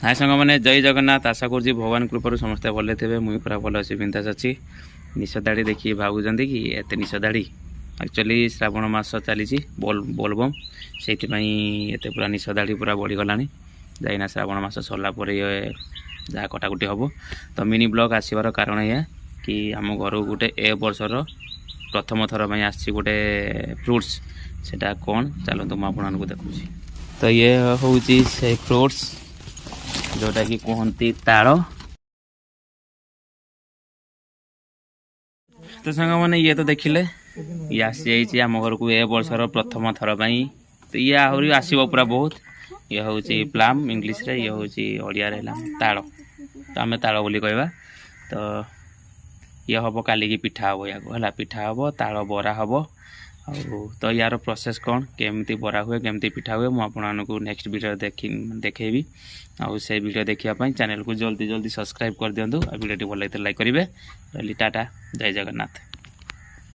हाय सांग मैंने जय जगन्नाथ। आशा करुँच भगवान कृपार समस्ते भले थे। मुई पूरा भल अच्छी बिंदास अच्छी। निश दाढ़ी देखिए भावुं कि एत निश दाढ़ी एक्चुअली श्रावण मास चली बोलबम से पूरा निश दाढ़ी पूरा बढ़ीगला जाइना श्रावण मास सरलापर जहाँ कटाकटी हम। तो मिनी ब्लॉग आसबार कारण यह कि आम घर गोटे ए वर्षर प्रथम थर आसी गोटे फ्रुट्स सेटा कौन चलते मुझे देखुँ। तो ये हूँ से फ्रुट्स जोटा कि कहती ताड़। तो सांग मैंने ये तो देखिले ये आसी आम घर को ए वर्षर प्रथम थर पाई। तो ये आहरी आसो पूरा बहुत। ये हूँ प्लाम इंग्लीश रे, ये हूँ ओडिया ताड़। तो आम ताड़ बोली कहवा। तो ये हम काली की पिठा हम या पिठा हम ताड़ बरा हम। तो यार प्रोसेस कौन केमती बरा हुए केमती पिठा हुए मुझे नेक्स्ट वीडियो देखी आउ से वीडियो देखापी चैनल को जल्दी जल्दी सब्सक्राइब कर दिंतु। वीडियो भल लगे लाइक करेंगे। टाटा जय जगन्नाथ।